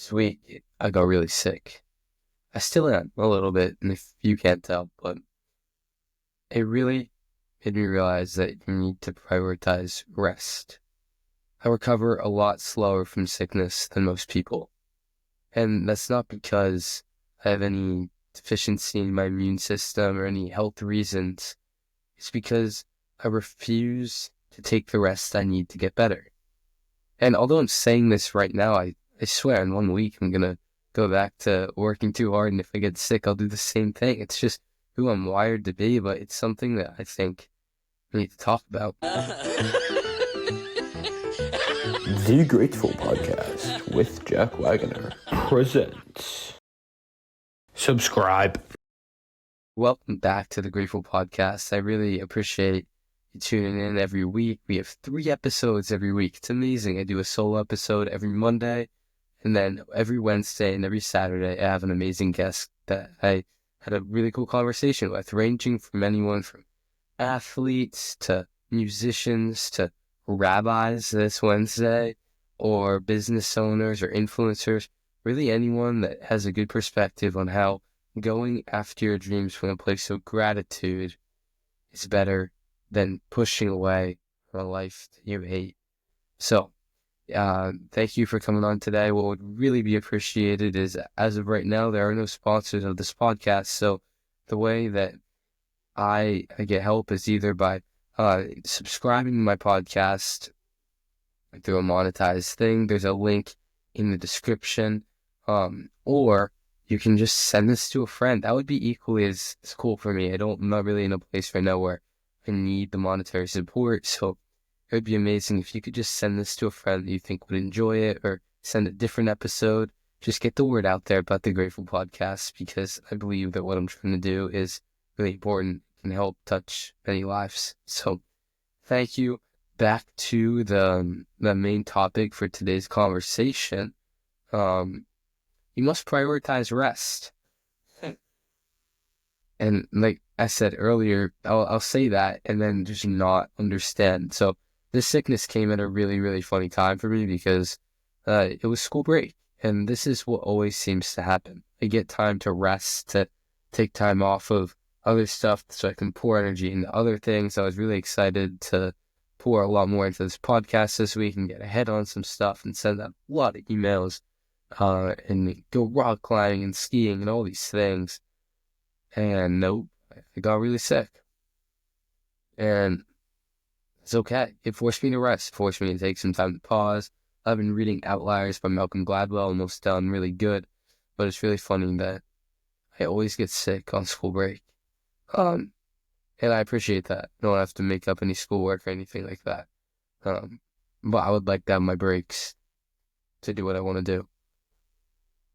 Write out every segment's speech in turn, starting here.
This week, I got really sick. I still am, a little bit, and if you can't tell, but it really made me realize that you need to prioritize rest. I recover a lot slower from sickness than most people, and that's not because I have any deficiency in my immune system or any health reasons. It's because I refuse to take the rest I need to get better. And although I'm saying this right now, I swear in 1 week I'm gonna go back to working too hard, and if I get sick, I'll do the same thing. It's just who I'm wired to be, but it's something that I think we need to talk about. The Grateful Podcast with Jack Wagoner presents. Subscribe. Welcome back to the Grateful Podcast. I really appreciate you tuning in every week. We have 3 episodes every week. It's amazing. I do a solo episode every Monday, and then every Wednesday and every Saturday, I have an amazing guest that I had a really cool conversation with, ranging from anyone from athletes to musicians to rabbis this Wednesday, or business owners or influencers, really anyone that has a good perspective on how going after your dreams from a place of gratitude is better than pushing away from a life that you hate. So, thank you for coming on today. What would really be appreciated is, as of right now, there are no sponsors of this podcast. So the way that I get help is either by subscribing to my podcast through a monetized thing. There's a link in the description. Or you can just send this to a friend. That would be equally as cool for me. I'm not really in a place right now where I need the monetary support. So it would be amazing if you could just send this to a friend that you think would enjoy it, or send a different episode. Just get the word out there about the Grateful Podcast, because I believe that what I'm trying to do is really important and help touch many lives. So thank you. Back to the main topic for today's conversation. You must prioritize rest. And like I said earlier, I'll say that and then just not understand. So this sickness came at a really, really funny time for me, because it was school break. And this is what always seems to happen. I get time to rest, to take time off of other stuff so I can pour energy into other things. I was really excited to pour a lot more into this podcast this week and get ahead on some stuff and send out a lot of emails and go rock climbing and skiing and all these things. And nope, I got really sick. And it's okay. It forced me to rest, forced me to take some time to pause. I've been reading Outliers by Malcolm Gladwell, almost done, really good. But it's really funny that I always get sick on school break. And I appreciate that. I don't have to make up any schoolwork or anything like that. But I would like to have my breaks to do what I want to do.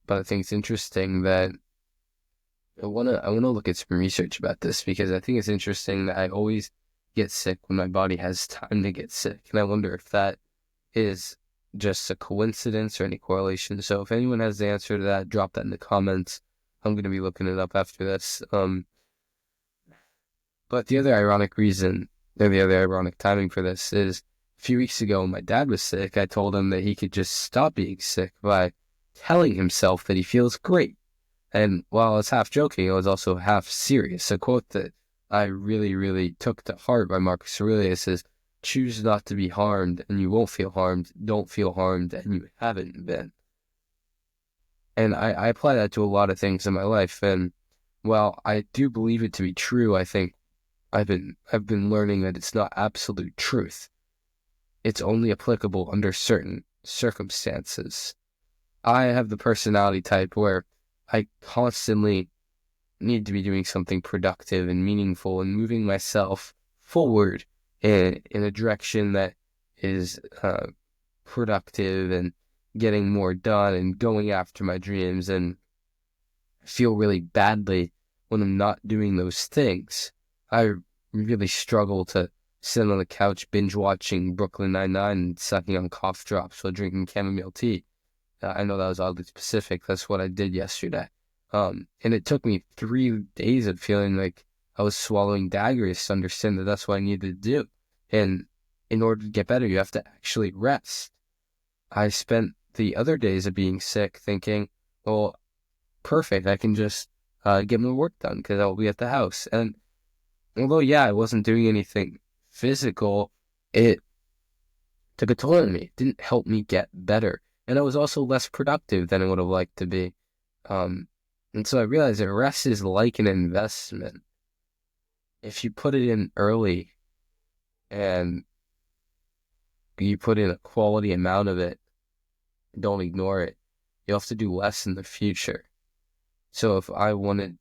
But I think it's interesting that I wanna look at some research about this, because I think it's interesting that I always get sick when my body has time to get sick. And I wonder if that is just a coincidence or any correlation. So if anyone has the answer to that, drop that in the comments. I'm going to be looking it up after this. But the other ironic timing for this is, a few weeks ago when my dad was sick, I told him that he could just stop being sick by telling himself that he feels great. And while I was half joking, I was also half serious. A quote that I really, really took to heart by Marcus Aurelius is, "Choose not to be harmed and you won't feel harmed. Don't feel harmed and you haven't been." And I apply that to a lot of things in my life. And while I do believe it to be true, I think I've been learning that it's not absolute truth. It's only applicable under certain circumstances. I have the personality type where I constantly need to be doing something productive and meaningful and moving myself forward in a direction that is productive and getting more done and going after my dreams. And I feel really badly when I'm not doing those things. I really struggle to sit on the couch binge watching Brooklyn Nine-Nine and sucking on cough drops while drinking chamomile tea. I know that was oddly specific. That's what I did yesterday. And it took me 3 days of feeling like I was swallowing daggers to understand that that's what I needed to do. And in order to get better, you have to actually rest. I spent the other days of being sick thinking, well, perfect, I can just get more work done because I'll be at the house. And although, yeah, I wasn't doing anything physical, it took a toll on me. It didn't help me get better. And I was also less productive than I would have liked to be. And so I realized that rest is like an investment. If you put it in early and you put in a quality amount of it, don't ignore it, you'll have to do less in the future. So if I wanted,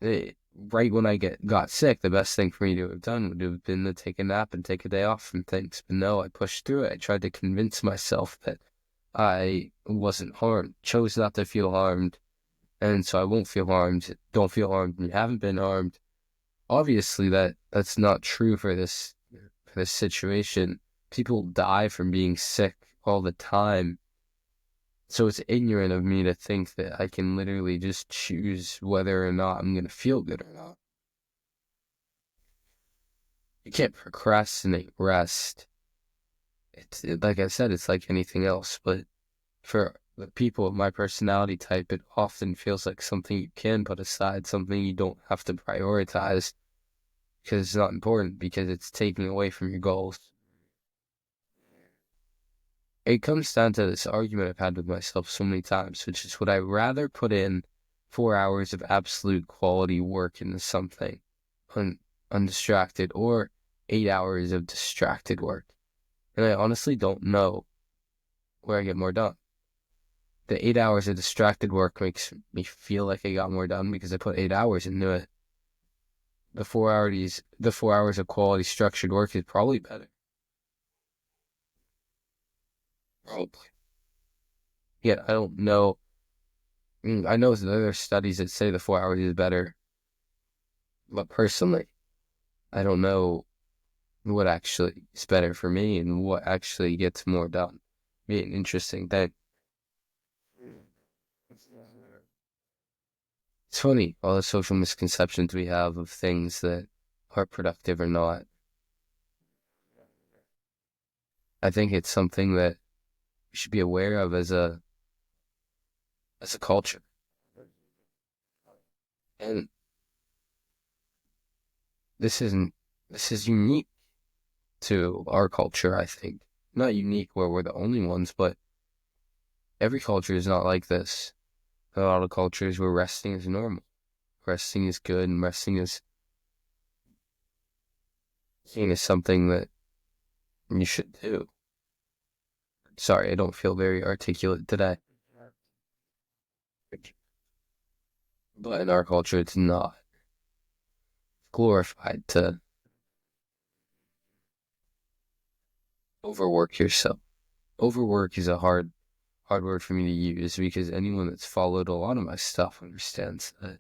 right when I got sick, the best thing for me to have done would have been to take a nap and take a day off from things. But no, I pushed through it. I tried to convince myself that I wasn't harmed, chose not to feel harmed. And so I won't feel harmed. Don't feel harmed when you haven't been harmed. Obviously, that's not true for this situation. People die from being sick all the time. So it's ignorant of me to think that I can literally just choose whether or not I'm going to feel good or not. You can't procrastinate rest. Like I said, it's like anything else. But for the people of my personality type, it often feels like something you can put aside, something you don't have to prioritize because it's not important, because it's taking away from your goals. It comes down to this argument I've had with myself so many times, which is, would I rather put in 4 hours of absolute quality work into something undistracted, or 8 hours of distracted work? And I honestly don't know where I get more done. The 8 hours of distracted work makes me feel like I got more done because I put 8 hours into it. The 4 hours of quality structured work is probably better. Probably. Yeah, I don't know. I know there are studies that say the 4 hours is better, but personally, I don't know what actually is better for me and what actually gets more done. Be an interesting thing. It's funny, all the social misconceptions we have of things that are productive or not. I think it's something that we should be aware of as a culture. And this isn't this is unique to our culture, I think. Not unique where we're the only ones, but every culture is not like this. A lot of cultures where resting is normal. Resting is good, and resting is seen as something that you should do. Sorry, I don't feel very articulate today. But in our culture, it's not glorified to overwork yourself. Overwork is a hard word for me to use, because anyone that's followed a lot of my stuff understands that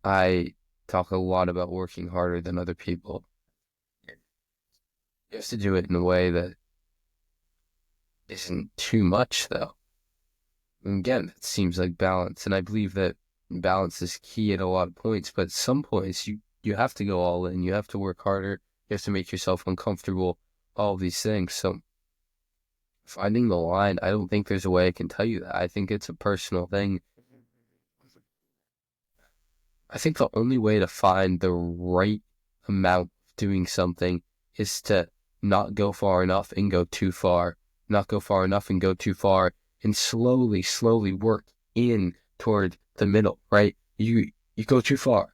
I talk a lot about working harder than other people. You have to do it in a way that isn't too much, though. And again, it seems like balance, and I believe that balance is key at a lot of points, but at some points you have to go all in. You have to work harder. You have to make yourself uncomfortable, all of these things. So finding the line, I don't think there's a way I can tell you that. I think it's a personal thing. I think the only way to find the right amount of doing something is to not go far enough and go too far, not go far enough and go too far, and slowly, slowly work in toward the middle, right? You go too far.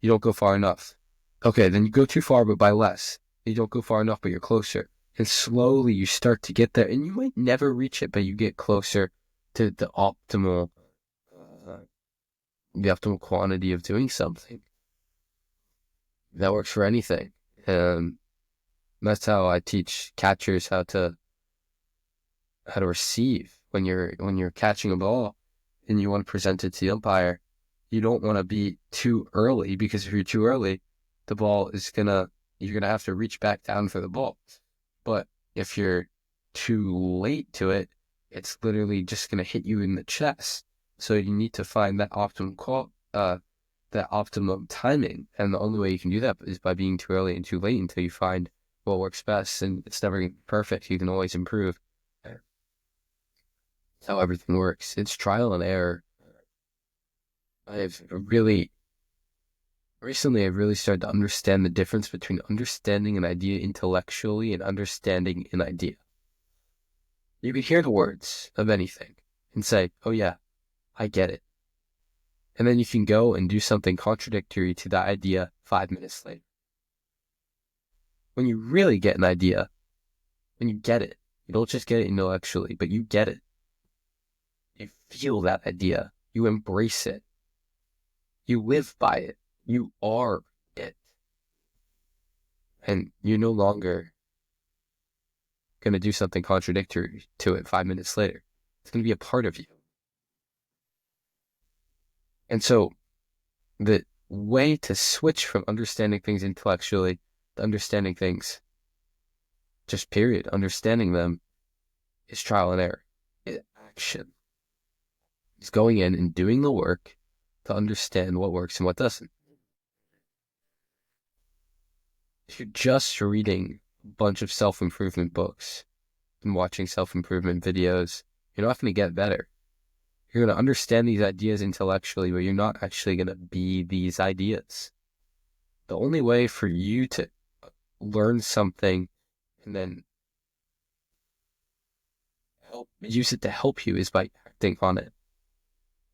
You don't go far enough. Okay, then you go too far, but by less. You don't go far enough, but you're closer. And slowly you start to get there, and you might never reach it, but you get closer to uh, the optimal quantity of doing something. That works for anything. That's how I teach catchers how to receive when you're catching a ball and you want to present it to the umpire. You don't want to be too early, because if you're too early, the ball is you're gonna have to reach back down for the ball. But if you're too late to it, it's literally just gonna hit you in the chest. So you need to find that optimum timing, and the only way you can do that is by being too early and too late until you find what works best. And it's never gonna be perfect. You can always improve. how everything works. It's trial and error. Recently I've really started to understand the difference between understanding an idea intellectually and understanding an idea. You can hear the words of anything and say, oh yeah, I get it. And then you can go and do something contradictory to that idea 5 minutes later. When you really get an idea, when you get it, you don't just get it intellectually, but you get it. You feel that idea. You embrace it. You live by it. You are it. And you're no longer going to do something contradictory to it 5 minutes later. It's going to be a part of you. And so the way to switch from understanding things intellectually to understanding things, just period, understanding them, is trial and error. It's action. It's going in and doing the work to understand what works and what doesn't. If you're just reading a bunch of self-improvement books and watching self-improvement videos, you're not going to get better. You're going to understand these ideas intellectually, but you're not actually going to be these ideas. The only way for you to learn something and then use it to help you is by acting on it.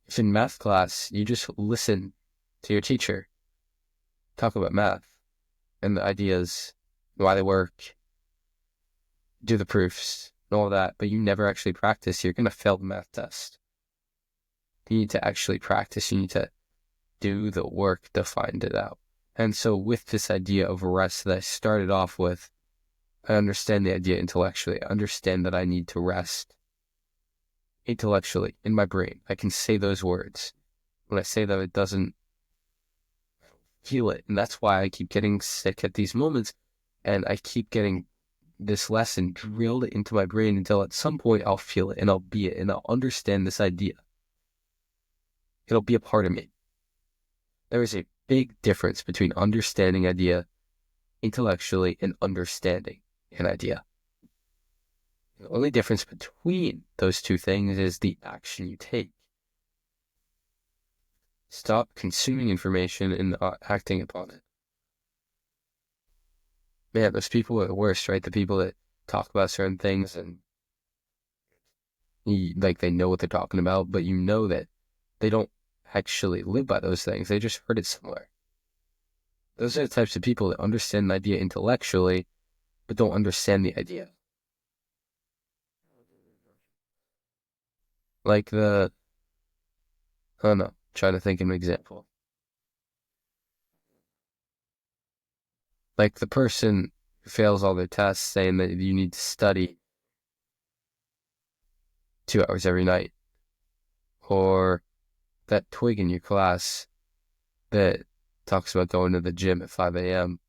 If in math class, you just listen to your teacher talk about math and the ideas, why they work, do the proofs, and all that, but you never actually practice, you're going to fail the math test. You need to actually practice. You need to do the work to find it out. And so with this idea of rest that I started off with, I understand the idea intellectually. I understand that I need to rest intellectually in my brain. I can say those words. When I say them, it doesn't feel it. And that's why I keep getting sick at these moments. And I keep getting this lesson drilled into my brain until at some point I'll feel it and I'll be it and I'll understand this idea. It'll be a part of me. There is a big difference between understanding idea intellectually and understanding an idea. The only difference between those two things is the action you take. Stop consuming information and acting upon it. Man, those people are the worst, right? The people that talk about certain things and they know what they're talking about, but you know that they don't actually live by those things. They just heard it somewhere. Those are the types of people that understand the idea intellectually, but don't understand the idea. I don't know, trying to think of an example. Like the person who fails all their tests saying that you need to study 2 hours every night. Or that twig in your class that talks about going to the gym at 5 a.m.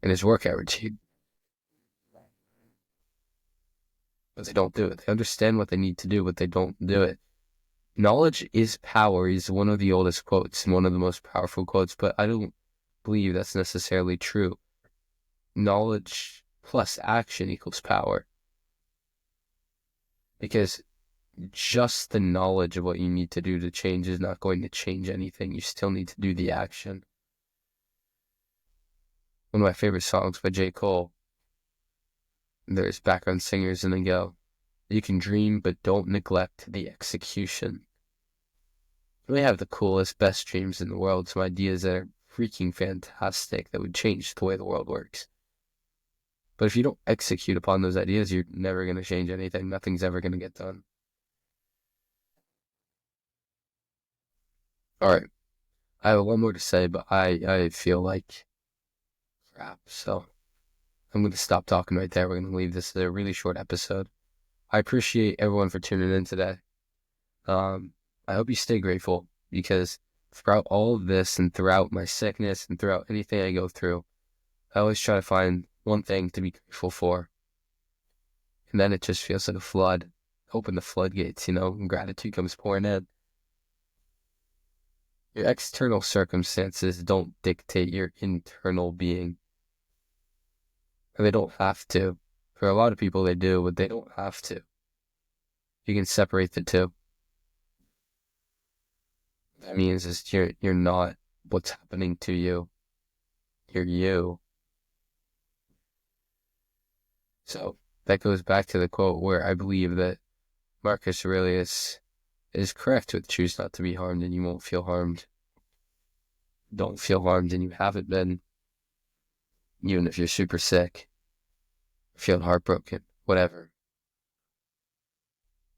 and his workout routine. But they don't do it. They understand what they need to do, but they don't do it. Knowledge is power is one of the oldest quotes and one of the most powerful quotes, but I don't believe that's necessarily true. Knowledge plus action equals power. Because just the knowledge of what you need to do to change is not going to change anything. You still need to do the action. One of my favorite songs by J. Cole, there's background singers and they go, you can dream, but don't neglect the execution. We have the coolest, best dreams in the world, some ideas that are freaking fantastic that would change the way the world works. But if you don't execute upon those ideas, you're never going to change anything. Nothing's ever going to get done. All right. I have one more to say, but I feel like crap. So I'm going to stop talking right there. We're going to leave this as a really short episode. I appreciate everyone for tuning in today. I hope you stay grateful because throughout all of this and throughout my sickness and throughout anything I go through, I always try to find one thing to be grateful for. And then it just feels like a flood. Open the floodgates, and gratitude comes pouring in. Your external circumstances don't dictate your internal being. And they don't have to. For a lot of people, they do, but they don't have to. you can separate the two. What that means is you're not what's happening to you. You're you. So that goes back to the quote where I believe that Marcus Aurelius is correct with choose not to be harmed and you won't feel harmed. Don't feel harmed and you haven't been. Even if you're super sick, feeling heartbroken, whatever.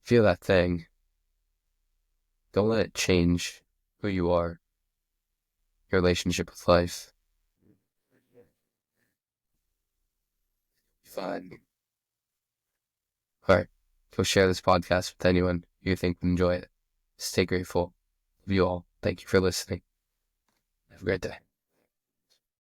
Feel that thing. Don't let it change who you are, your relationship with life. Fine. Alright, go share this podcast with anyone you think would enjoy it. Stay grateful. Love you all. Thank you for listening. Have a great day.